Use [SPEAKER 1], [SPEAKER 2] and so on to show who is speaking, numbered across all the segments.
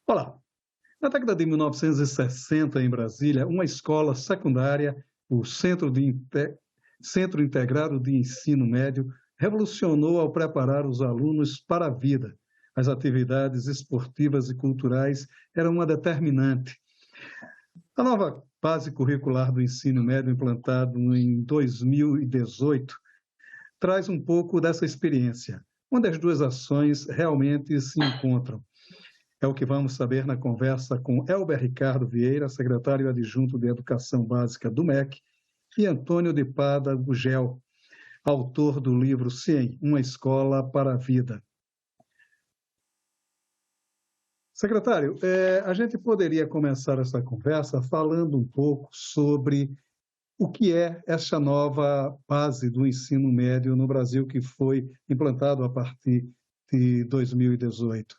[SPEAKER 1] Olá, na década de 1960, em Brasília, uma escola secundária, o Centro Integrado de Ensino Médio, revolucionou ao preparar os alunos para a vida. As atividades esportivas e culturais eram uma determinante. A nova base curricular do ensino médio, implantado em 2018, traz um pouco dessa experiência, onde as duas ações realmente se encontram. É o que vamos saber na conversa com Elber Ricardo Vieira, secretário adjunto de Educação Básica do MEC, e Antônio de Pada Gugel, autor do livro CIEM, Uma Escola para a Vida. Secretário, a gente poderia começar essa conversa falando um pouco sobre o que é essa nova base do ensino médio no Brasil que foi implantado a partir de 2018.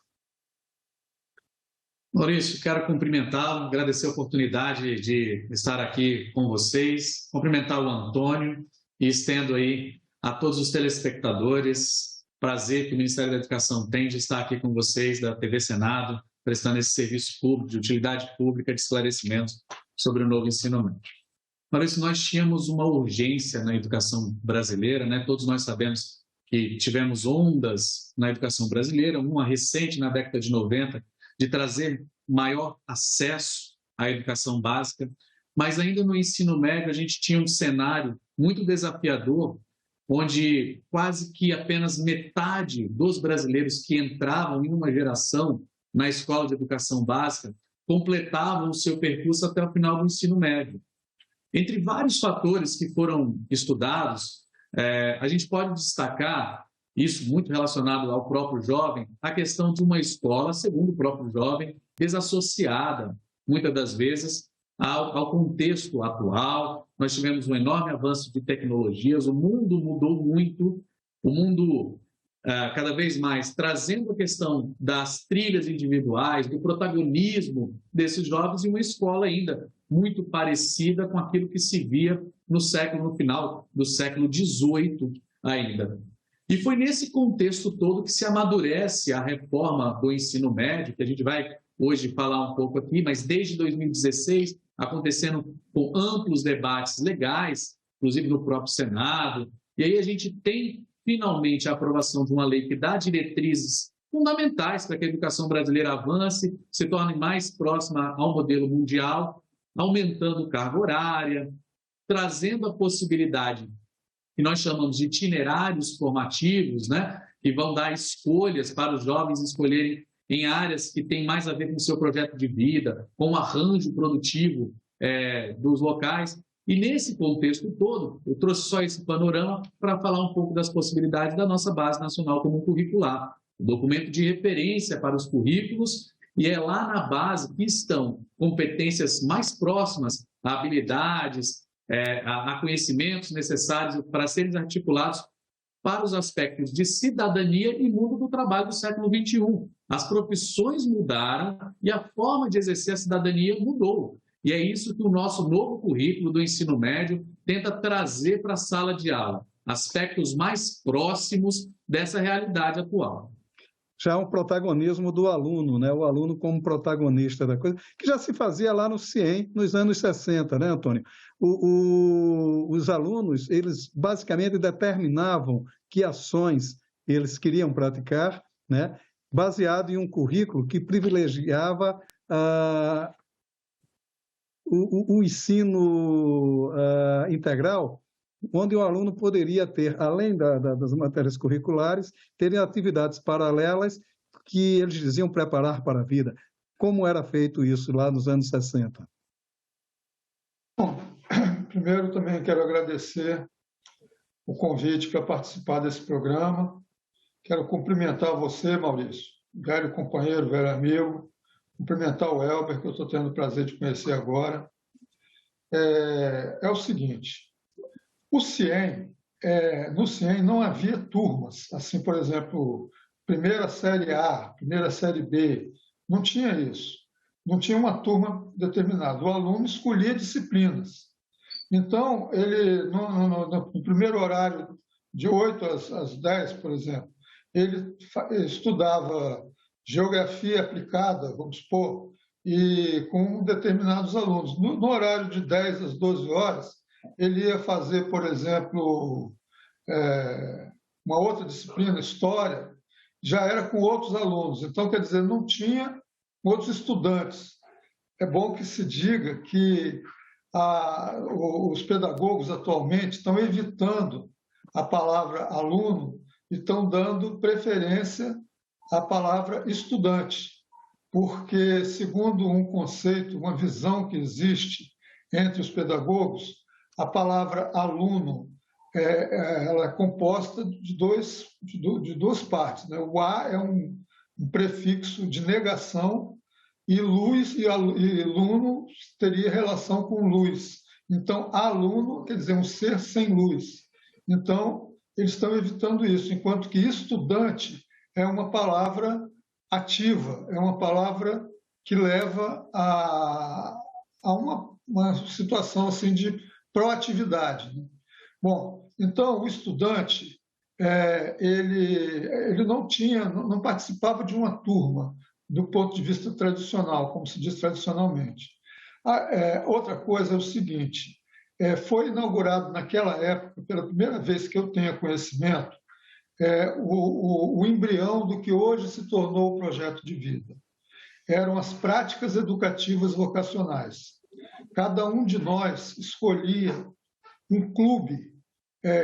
[SPEAKER 2] Maurício, quero cumprimentá-lo, agradecer a oportunidade de estar aqui com vocês, cumprimentar o Antônio e estendo aí a todos os telespectadores, prazer que o Ministério da Educação tem de estar aqui com vocês da TV Senado, prestando esse serviço público, de utilidade pública, de esclarecimento sobre o novo ensino médio. Maurício, nós tínhamos uma urgência na educação brasileira, né? Todos nós sabemos que tivemos ondas na educação brasileira, uma recente na década de 90, de trazer maior acesso à educação básica, mas ainda no ensino médio a gente tinha um cenário muito desafiador, onde quase que apenas metade dos brasileiros que entravam em uma geração na escola de educação básica completavam o seu percurso até o final do ensino médio. Entre vários fatores que foram estudados, a gente pode destacar, isso muito relacionado ao próprio jovem, a questão de uma escola, segundo o próprio jovem, desassociada, muitas das vezes, ao contexto atual. Nós tivemos um enorme avanço de tecnologias, o mundo mudou muito, o mundo cada vez mais trazendo a questão das trilhas individuais, do protagonismo desses jovens, e uma escola ainda muito parecida com aquilo que se via no final do século XVIII ainda. E foi nesse contexto todo que se amadurece a reforma do ensino médio, que a gente vai hoje falar um pouco aqui, mas desde 2016, acontecendo com amplos debates legais, inclusive no próprio Senado, e aí a gente tem finalmente a aprovação de uma lei que dá diretrizes fundamentais para que a educação brasileira avance, se torne mais próxima ao modelo mundial, aumentando carga horária, trazendo a possibilidade que nós chamamos de itinerários formativos, né, que vão dar escolhas para os jovens escolherem em áreas que têm mais a ver com o seu projeto de vida, com o arranjo produtivo dos locais. E nesse contexto todo, eu trouxe só esse panorama para falar um pouco das possibilidades da nossa Base Nacional Comum Curricular, o documento de referência para os currículos, e é lá na base que estão competências mais próximas a habilidades, a conhecimentos necessários para serem articulados para os aspectos de cidadania e mundo do trabalho do século XXI. As profissões mudaram e a forma de exercer a cidadania mudou. E é isso que o nosso novo currículo do ensino médio tenta trazer para a sala de aula, aspectos mais próximos dessa realidade atual.
[SPEAKER 1] Já é um protagonismo do aluno, né? O aluno como protagonista da coisa, que já se fazia lá no CIEM nos anos 60, né, Antônio? Os alunos, eles basicamente determinavam que ações eles queriam praticar, né? Baseado em um currículo que privilegiava o ensino integral, onde o aluno poderia ter, além das matérias curriculares, ter atividades paralelas que eles diziam preparar para a vida. Como era feito isso lá nos anos 60?
[SPEAKER 3] Bom, primeiro também quero agradecer o convite para participar desse programa. Quero cumprimentar você, Maurício, velho companheiro, velho amigo, cumprimentar o Elber, que eu estou tendo o prazer de conhecer agora. É o seguinte, no CIEM não havia turmas, assim, por exemplo, primeira série A, primeira série B, não tinha isso. Não tinha uma turma determinada. O aluno escolhia disciplinas. Então, ele, no primeiro horário, de 8 às 10, por exemplo, ele estudava geografia aplicada, vamos supor, e com determinados alunos. No horário de 10 às 12 horas, ele ia fazer, por exemplo, uma outra disciplina, história, já era com outros alunos. Então, quer dizer, não tinha outros estudantes. É bom que se diga que os pedagogos atualmente estão evitando a palavra aluno e estão dando preferência à palavra estudante, porque, segundo um conceito, uma visão que existe entre os pedagogos, a palavra aluno ela é composta de duas partes, né? O A é um prefixo de negação e luz e aluno teria relação com luz. Então, aluno quer dizer um ser sem luz. Então, eles estão evitando isso, enquanto que estudante é uma palavra ativa, é uma palavra que leva a uma situação assim de proatividade, né? Bom, então o estudante ele não participava de uma turma do ponto de vista tradicional, como se diz tradicionalmente. Outra coisa é o seguinte: foi inaugurado naquela época, pela primeira vez que eu tenho conhecimento, o embrião do que hoje se tornou o projeto de vida. Eram as práticas educativas vocacionais. Cada um de nós escolhia um clube.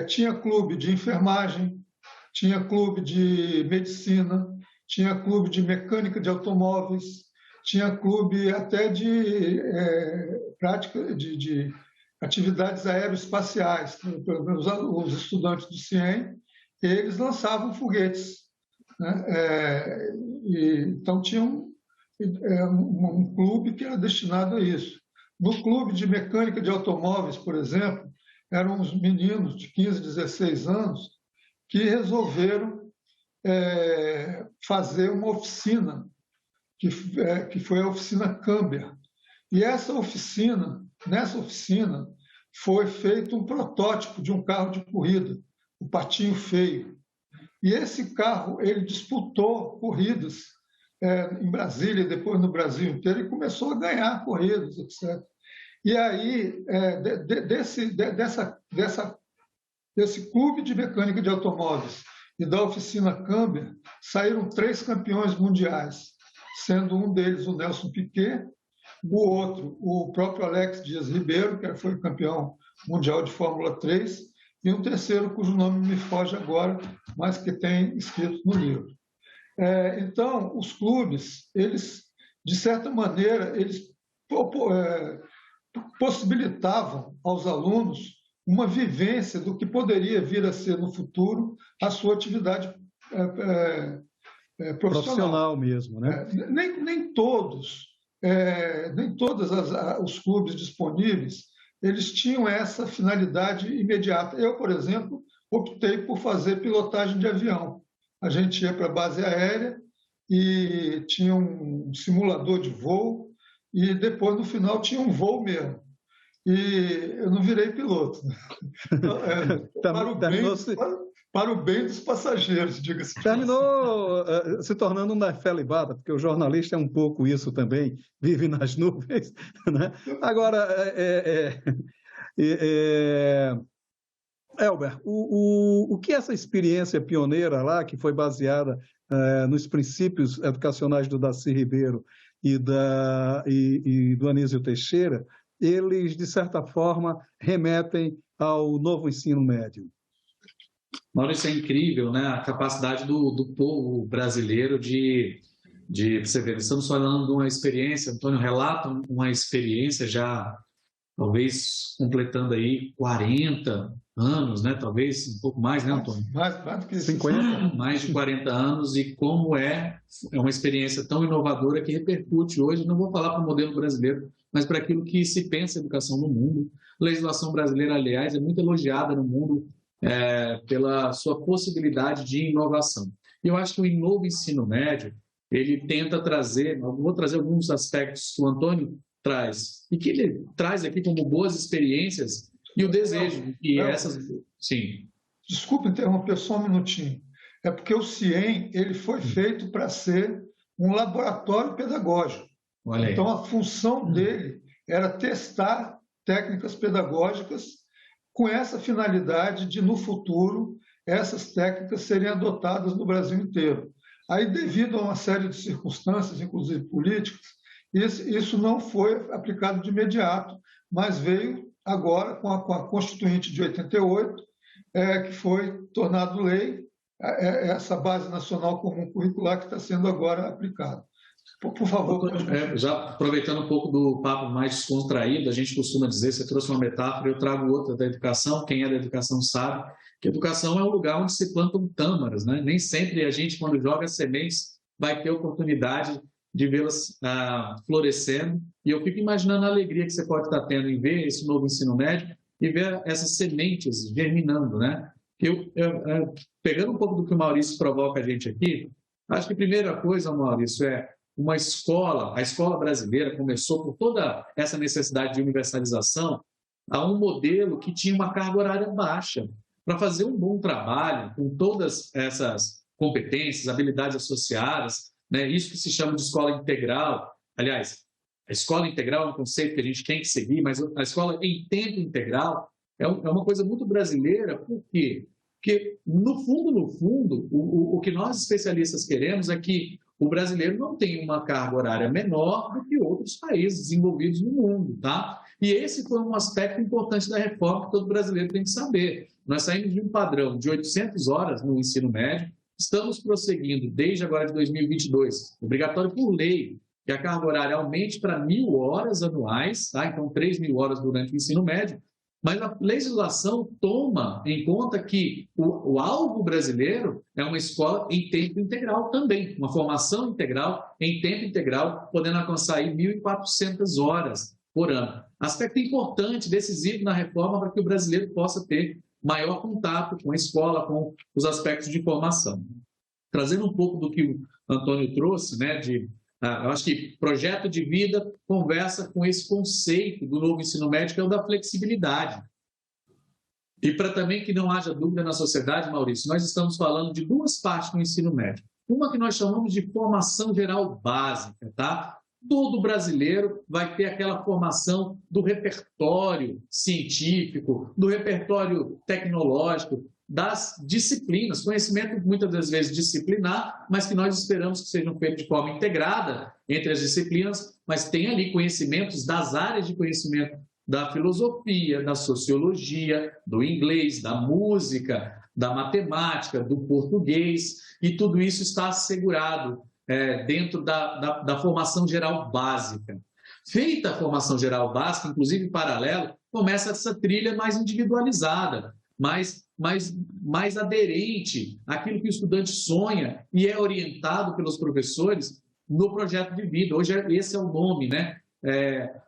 [SPEAKER 3] Tinha clube de enfermagem, tinha clube de medicina, tinha clube de mecânica de automóveis, tinha clube até de prática de atividades aeroespaciais. Pelo menos os estudantes do CIEM, eles lançavam foguetes, né? Então tinha um clube que era destinado a isso. No clube de mecânica de automóveis, por exemplo, eram uns meninos de 15, 16 anos que resolveram fazer uma oficina, que foi a oficina Camber. E nessa oficina, foi feito um protótipo de um carro de corrida, o Patinho Feio. E esse carro, ele disputou corridas em Brasília, depois no Brasil inteiro, e começou a ganhar corridas, etc. E aí, desse clube de mecânica de automóveis e da oficina Camber, saíram 3 campeões mundiais, sendo um deles o Nelson Piquet, o outro, o próprio Alex Dias Ribeiro, que foi campeão mundial de Fórmula 3, e um terceiro, cujo nome me foge agora, mas que tem escrito no livro. Então, os clubes, eles, de certa maneira, eles possibilitavam aos alunos uma vivência do que poderia vir a ser no futuro a sua atividade profissional
[SPEAKER 1] mesmo, né?
[SPEAKER 3] Nem todos os clubes disponíveis eles tinham essa finalidade imediata. Eu, por exemplo, optei por fazer pilotagem de avião. A gente ia para a base aérea e tinha um simulador de voo e depois, no final, tinha um voo mesmo. E eu não virei piloto. Para o bem dos passageiros, diga-se.
[SPEAKER 1] Terminou se tornando um nefelibata, porque o jornalista é um pouco isso também, vive nas nuvens, né? Agora, Elber, o que essa experiência pioneira lá, que foi baseada nos princípios educacionais do Darcy Ribeiro e do Anísio Teixeira, eles, de certa forma, remetem ao novo ensino médio?
[SPEAKER 2] Maurício, é incrível, né? A capacidade do povo brasileiro de você ver, estamos falando de uma experiência, Antônio relata uma experiência já, talvez completando aí 40 anos, né? Talvez um pouco mais, né, Antônio?
[SPEAKER 3] Mais do que 50.
[SPEAKER 2] Mais de 40 anos, e como é uma experiência tão inovadora que repercute hoje, não vou falar para o modelo brasileiro, mas para aquilo que se pensa em educação no mundo. A legislação brasileira, aliás, é muito elogiada no mundo pela sua possibilidade de inovação. E eu acho que o novo ensino médio, ele tenta trazer, vou trazer alguns aspectos que o Antônio traz, e que ele traz aqui como boas experiências e o desejo que essas... Sim.
[SPEAKER 3] Desculpe interromper só um minutinho. É porque o CIEM ele foi feito para ser um laboratório pedagógico. Então, a função dele era testar técnicas pedagógicas com essa finalidade de, no futuro, essas técnicas serem adotadas no Brasil inteiro. Aí, devido a uma série de circunstâncias, inclusive políticas, isso não foi aplicado de imediato, mas veio agora com a Constituinte de 88, que foi tornado lei, essa Base Nacional Comum Curricular que está sendo agora aplicada. Por favor.
[SPEAKER 2] Já aproveitando um pouco do papo mais descontraído, a gente costuma dizer, você trouxe uma metáfora, eu trago outra da educação, quem é da educação sabe, que a educação é um lugar onde se plantam tâmaras, né? Nem sempre a gente, quando joga sementes, vai ter oportunidade de vê-las florescendo, e eu fico imaginando a alegria que você pode estar tendo em ver esse novo ensino médio e ver essas sementes germinando, né? Pegando um pouco do que o Maurício provoca a gente aqui, acho que a primeira coisa, Maurício, uma escola, a escola brasileira começou por toda essa necessidade de universalização a um modelo que tinha uma carga horária baixa. Para fazer um bom trabalho com todas essas competências, habilidades associadas, né, isso que se chama de escola integral. Aliás, a escola integral é um conceito que a gente tem que seguir, mas a escola em tempo integral é uma coisa muito brasileira. Por quê? Porque, no fundo, o que nós especialistas queremos é que o brasileiro não tenha uma carga horária menor do que outros países desenvolvidos no mundo, tá? E esse foi um aspecto importante da reforma que todo brasileiro tem que saber. Nós saímos de um padrão de 800 horas no ensino médio, estamos prosseguindo desde agora de 2022, obrigatório por lei, que a carga horária aumente para 1.000 horas anuais, tá? Então 3.000 horas durante o ensino médio, mas a legislação toma em conta que o alvo brasileiro é uma escola em tempo integral também, uma formação integral em tempo integral, podendo alcançar aí 1.400 horas por ano. Aspecto importante, decisivo na reforma para que o brasileiro possa ter maior contato com a escola, com os aspectos de formação. Trazendo um pouco do que o Antônio trouxe, né, eu acho que projeto de vida conversa com esse conceito do novo ensino médio, que é o da flexibilidade. E para também que não haja dúvida na sociedade, Maurício, nós estamos falando de duas partes do ensino médio. Uma que nós chamamos de formação geral básica, tá? Todo brasileiro vai ter aquela formação do repertório científico, do repertório tecnológico, das disciplinas, conhecimento muitas das vezes disciplinar, mas que nós esperamos que sejam feitos de forma integrada entre as disciplinas, mas tem ali conhecimentos das áreas de conhecimento da filosofia, da sociologia, do inglês, da música, da matemática, do português, e tudo isso está assegurado dentro da formação geral básica. Feita a formação geral básica, inclusive em paralelo, começa essa trilha mais individualizada, mais aderente àquilo que o estudante sonha e é orientado pelos professores no projeto de vida. Hoje esse é o nome, né?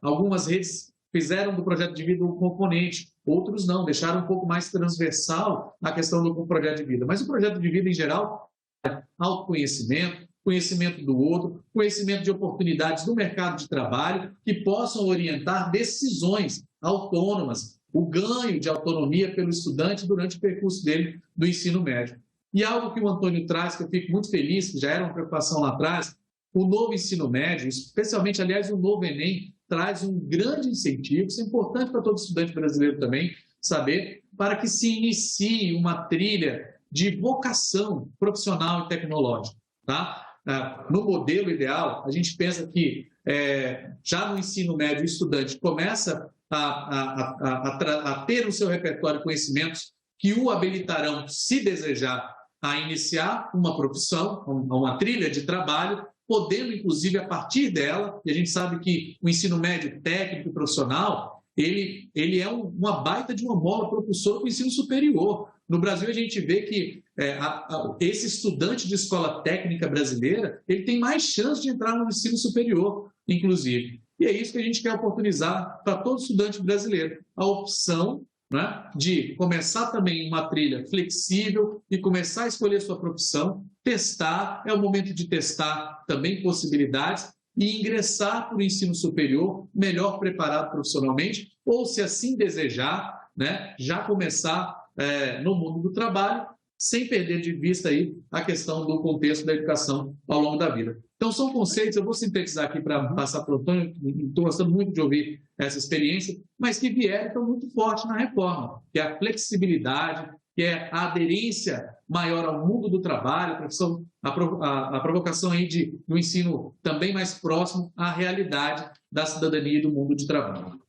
[SPEAKER 2] Algumas redes fizeram do projeto de vida um componente, outros não, deixaram um pouco mais transversal a questão do projeto de vida. Mas o projeto de vida, em geral, é autoconhecimento, conhecimento do outro, conhecimento de oportunidades no mercado de trabalho que possam orientar decisões autônomas, o ganho de autonomia pelo estudante durante o percurso dele do ensino médio. E algo que o Antônio traz, que eu fico muito feliz, que já era uma preocupação lá atrás, o novo ensino médio, especialmente, aliás, o novo Enem, traz um grande incentivo, isso é importante para todo estudante brasileiro também saber, para que se inicie uma trilha de vocação profissional e tecnológica, tá? No modelo ideal, a gente pensa que já no ensino médio o estudante começa a ter no seu repertório conhecimentos que o habilitarão, se desejar, a iniciar uma profissão, uma trilha de trabalho, podendo, inclusive, a partir dela, e a gente sabe que o ensino médio técnico e profissional, ele é uma baita de uma mola propulsora para o ensino superior. No Brasil, a gente vê que esse estudante de escola técnica brasileira, ele tem mais chance de entrar no ensino superior, inclusive. E é isso que a gente quer oportunizar para todo estudante brasileiro, a opção, né, de começar também uma trilha flexível e começar a escolher sua profissão, testar, é o momento de testar também possibilidades e ingressar para o ensino superior melhor preparado profissionalmente, ou, se assim desejar, né, já começar no mundo do trabalho, sem perder de vista aí a questão do contexto da educação ao longo da vida. Então, são conceitos, eu vou sintetizar aqui para passar para o Antônio, estou gostando muito de ouvir essa experiência, mas que vieram estão muito forte na reforma, que é a flexibilidade, que é a aderência maior ao mundo do trabalho, a provocação aí do ensino também mais próximo à realidade da cidadania e do mundo de trabalho.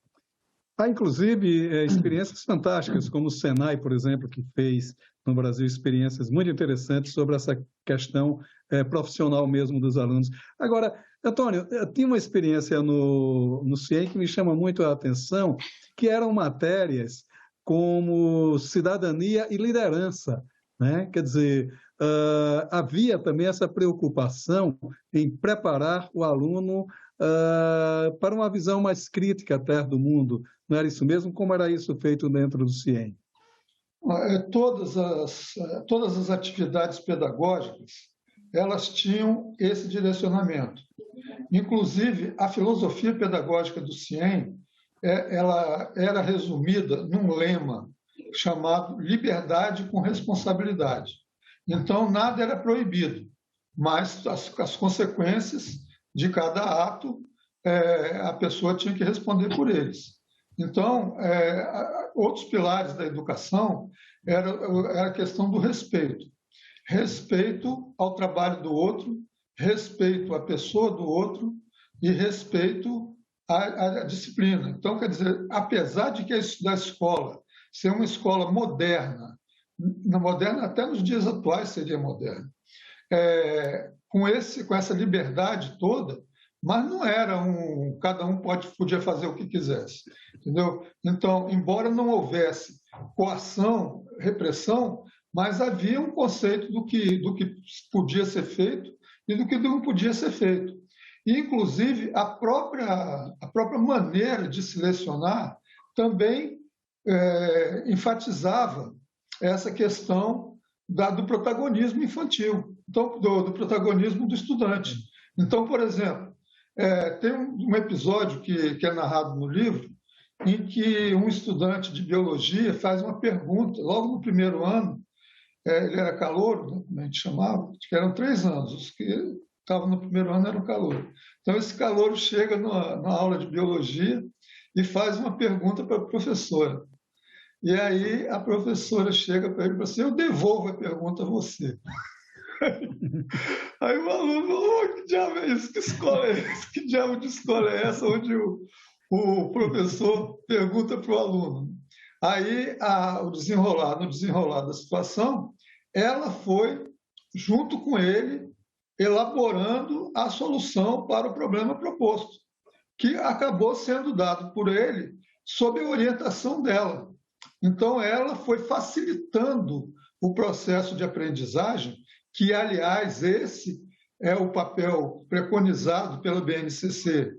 [SPEAKER 1] Há, inclusive, experiências fantásticas, como o Senai, por exemplo, que fez no Brasil experiências muito interessantes sobre essa questão profissional mesmo dos alunos. Agora, Antônio, eu tinha uma experiência no CIEM que me chama muito a atenção, que eram matérias como cidadania e liderança, né? Quer dizer, havia também essa preocupação em preparar o aluno para uma visão mais crítica até do mundo. Não era isso mesmo? Como era isso feito dentro do CIEM?
[SPEAKER 3] Todas as atividades pedagógicas, elas tinham esse direcionamento. Inclusive, a filosofia pedagógica do CIEM, ela era resumida num lema chamado liberdade com responsabilidade. Então, nada era proibido, mas as consequências de cada ato, a pessoa tinha que responder por eles. Então, outros pilares da educação era a questão do respeito. Respeito ao trabalho do outro, respeito à pessoa do outro e respeito à disciplina. Então, quer dizer, apesar de que da escola ser uma escola moderna até nos dias atuais seria moderna, com essa liberdade toda, mas não era cada um podia fazer o que quisesse, entendeu? Então, embora não houvesse coação, repressão, mas havia um conceito do que podia ser feito e do que não podia ser feito. E, inclusive, a própria maneira de selecionar também enfatizava essa questão do protagonismo infantil, então, do protagonismo do estudante. Então, por exemplo, tem um episódio que é narrado no livro, em que um estudante de biologia faz uma pergunta, logo no primeiro ano, ele era calouro, né, como a gente chamava, que eram 3 anos, os que estavam no primeiro ano eram calouro. Então, esse calouro chega na aula de biologia e faz uma pergunta para a professora. E aí a professora chega para ele e fala assim: eu devolvo a pergunta a você. Aí o aluno falou: que diabo é isso? Que escola é essa? Que diabo de escola é essa onde o professor pergunta para o aluno? Aí, no desenrolar da situação, ela foi, junto com ele, elaborando a solução para o problema proposto, que acabou sendo dado por ele sob a orientação dela. Então, ela foi facilitando o processo de aprendizagem, que, aliás, esse é o papel preconizado pela BNCC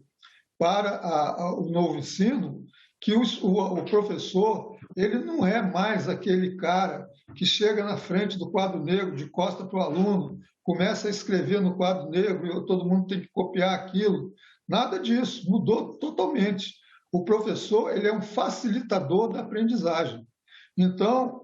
[SPEAKER 3] para o novo ensino, que o professor ele não é mais aquele cara que chega na frente do quadro negro, de costa para o aluno, começa a escrever no quadro negro e todo mundo tem que copiar aquilo. Nada disso, mudou totalmente. O professor ele é um facilitador da aprendizagem. Então,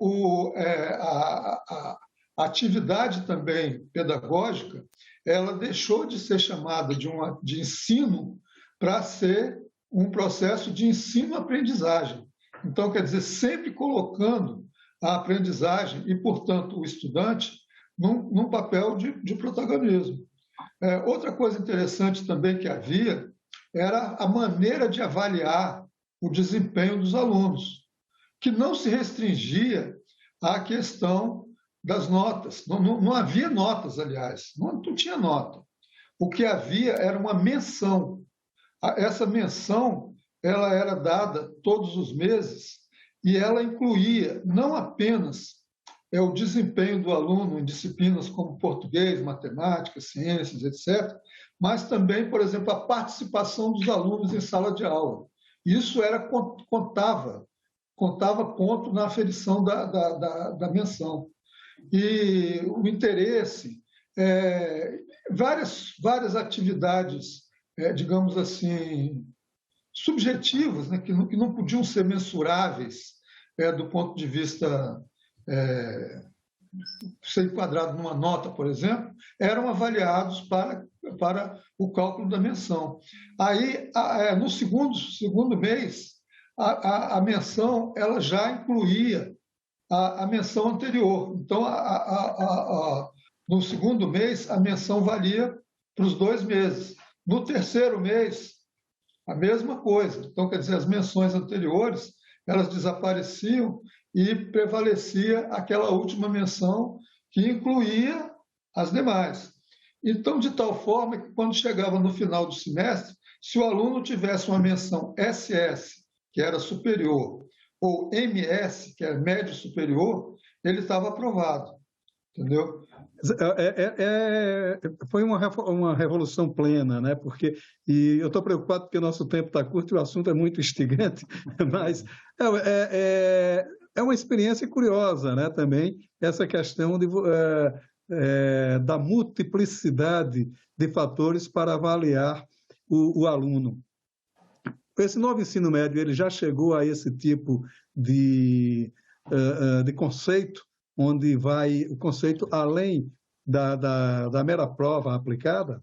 [SPEAKER 3] a atividade também pedagógica, ela deixou de ser chamada de ensino para ser um processo de ensino-aprendizagem. Então, quer dizer, sempre colocando a aprendizagem e, portanto, o estudante num papel de protagonismo. Outra coisa interessante também que havia era a maneira de avaliar o desempenho dos alunos, que não se restringia à questão das notas. Não havia notas, aliás, não tinha nota. O que havia era uma menção. Essa menção ela era dada todos os meses e ela incluía não apenas o desempenho do aluno em disciplinas como português, matemática, ciências, etc., mas também, por exemplo, a participação dos alunos em sala de aula. Isso contava ponto na aferição da menção. E o interesse, várias atividades, digamos assim, subjetivas, né, que não podiam ser mensuráveis do ponto de vista ser enquadrado numa nota, por exemplo, eram avaliados para o cálculo da menção. Aí, no segundo mês, a menção ela já incluía a menção anterior. Então, no segundo mês, a menção valia para os 2 meses. No terceiro mês, a mesma coisa. Então, quer dizer, as menções anteriores, elas desapareciam e prevalecia aquela última menção que incluía as demais. Então, de tal forma que, quando chegava no final do semestre, se o aluno tivesse uma menção SS, que era superior, ou MS, que era médio superior, ele estava aprovado, entendeu?
[SPEAKER 1] Foi uma revolução plena, né? E eu estou preocupado porque o nosso tempo está curto e o assunto é muito instigante, mas é uma experiência curiosa, né? Também essa questão da multiplicidade de fatores para avaliar o aluno. Esse novo ensino médio ele já chegou a esse tipo de conceito, onde vai o conceito além da mera prova aplicada?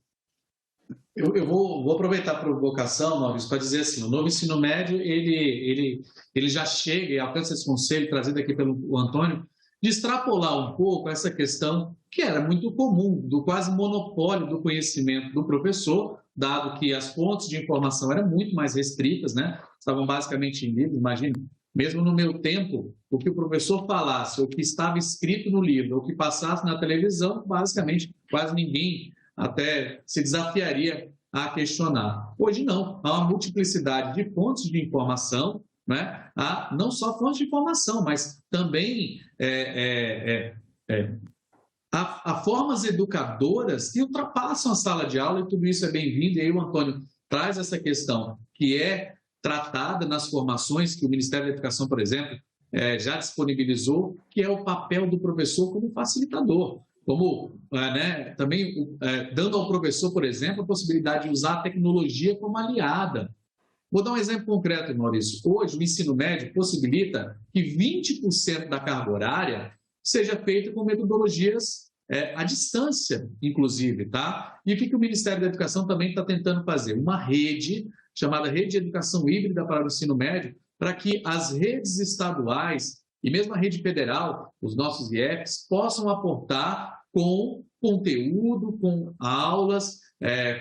[SPEAKER 2] Eu vou aproveitar a provocação, Maurício, para dizer assim, o novo ensino médio, ele já chega e alcança esse conselho trazido aqui pelo Antônio, de extrapolar um pouco essa questão que era muito comum, do quase monopólio do conhecimento do professor, dado que as fontes de informação eram muito mais restritas, né? Estavam basicamente em livros, imagina. Mesmo no meu tempo, o que o professor falasse, o que estava escrito no livro, o que passasse na televisão, basicamente quase ninguém até se desafiaria a questionar. Hoje não, há uma multiplicidade de fontes de informação, né? Há não só fontes de informação, mas também há formas educadoras que ultrapassam a sala de aula e tudo isso é bem-vindo. E aí o Antônio traz essa questão que é tratada nas formações que o Ministério da Educação, por exemplo, já disponibilizou, que é o papel do professor como facilitador, como também dando ao professor, por exemplo, a possibilidade de usar a tecnologia como aliada. Vou dar um exemplo concreto, Maurício. Hoje, o ensino médio possibilita que 20% da carga horária seja feita com metodologias à distância, inclusive, tá? E o que o Ministério da Educação também está tentando fazer? Uma rede chamada Rede de Educação Híbrida para o Ensino Médio, para que as redes estaduais e mesmo a rede federal, os nossos IEPs, possam aportar com conteúdo, com aulas,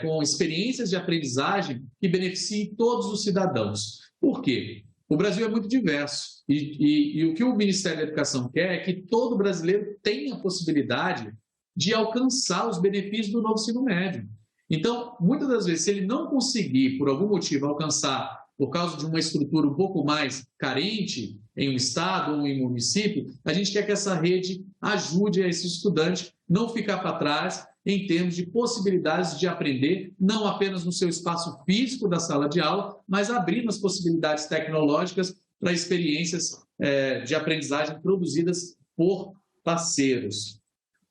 [SPEAKER 2] com experiências de aprendizagem que beneficiem todos os cidadãos. Por quê? O Brasil é muito diverso e o que o Ministério da Educação quer é que todo brasileiro tenha a possibilidade de alcançar os benefícios do novo ensino médio. Então, muitas das vezes, se ele não conseguir, por algum motivo, alcançar, por causa de uma estrutura um pouco mais carente em um estado ou em um município, a gente quer que essa rede ajude a esse estudante não ficar para trás em termos de possibilidades de aprender, não apenas no seu espaço físico da sala de aula, mas abrindo as possibilidades tecnológicas para experiências de aprendizagem produzidas por parceiros.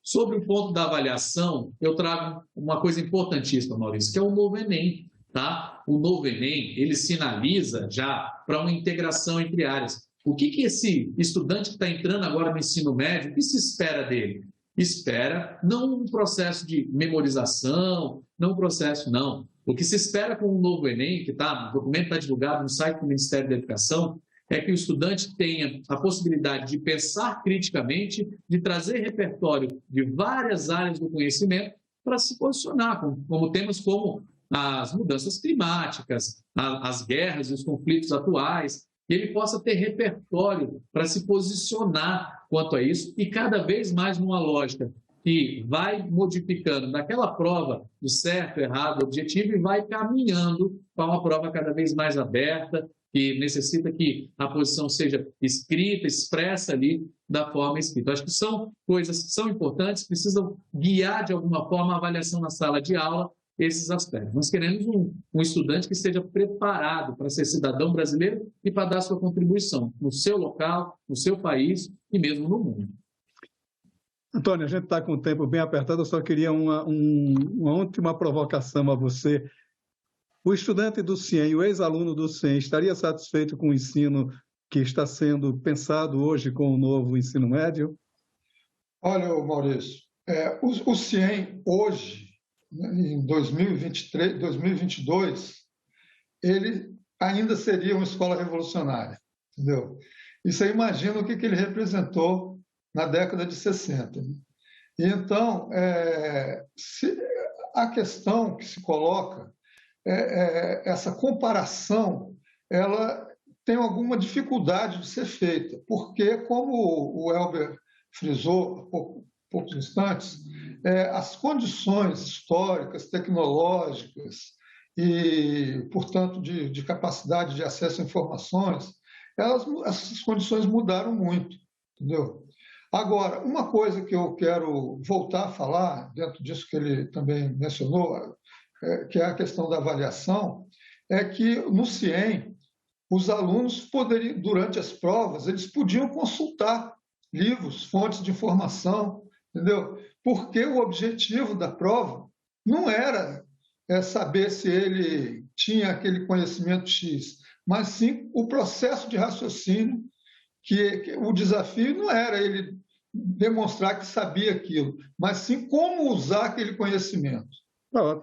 [SPEAKER 2] Sobre o ponto da avaliação, eu trago uma coisa importantíssima, Maurício, que é o novo Enem. Tá? O novo Enem, ele sinaliza já para uma integração entre áreas. O que esse estudante que está entrando agora no ensino médio, o que se espera dele? Espera não um processo de memorização, não um processo, não. O que se espera com o novo Enem, o documento está divulgado no site do Ministério da Educação, é que o estudante tenha a possibilidade de pensar criticamente, de trazer repertório de várias áreas do conhecimento para se posicionar, como temas como as mudanças climáticas, as guerras e os conflitos atuais, e ele possa ter repertório para se posicionar quanto a isso, e cada vez mais numa lógica que vai modificando daquela prova do certo, errado, objetivo, e vai caminhando para uma prova cada vez mais aberta, que necessita que a posição seja escrita, expressa ali da forma escrita. Acho que são coisas que são importantes, precisam guiar de alguma forma a avaliação na sala de aula, esses aspectos. Nós queremos um estudante que esteja preparado para ser cidadão brasileiro e para dar sua contribuição no seu local, no seu país e mesmo no mundo.
[SPEAKER 1] Antônio, a gente está com o tempo bem apertado, eu só queria uma última provocação a você. O estudante do CIEM, o ex-aluno do CIEM, estaria satisfeito com o ensino que está sendo pensado hoje com o novo ensino médio?
[SPEAKER 3] Olha, Maurício, o CIEM hoje, né, em 2023, 2022, ele ainda seria uma escola revolucionária, entendeu? E você imagina o que ele representou na década de 60. Né? E então, a questão que se coloca, essa comparação, ela tem alguma dificuldade de ser feita, porque, como o Elber frisou há poucos instantes, as condições históricas, tecnológicas e, portanto, de capacidade de acesso a informações, essas condições mudaram muito, entendeu? Agora, uma coisa que eu quero voltar a falar, dentro disso que ele também mencionou, que é a questão da avaliação, é que no CIEM, os alunos poderiam, durante as provas, eles podiam consultar livros, fontes de informação, entendeu? Porque o objetivo da prova não era saber se ele tinha aquele conhecimento X, mas sim o processo de raciocínio, que o desafio não era ele demonstrar que sabia aquilo, mas sim como usar aquele conhecimento.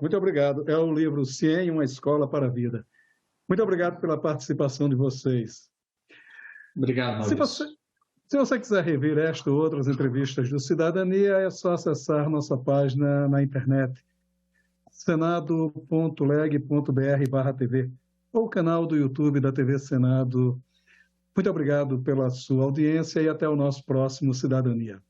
[SPEAKER 1] Muito obrigado. É o livro CIEM, uma escola para a vida. Muito obrigado pela participação de vocês.
[SPEAKER 2] Obrigado, Maurício.
[SPEAKER 1] Se você quiser rever esta ou outras entrevistas do Cidadania, é só acessar nossa página na internet, senado.leg.br/TV, ou o canal do YouTube da TV Senado. Muito obrigado pela sua audiência e até o nosso próximo Cidadania.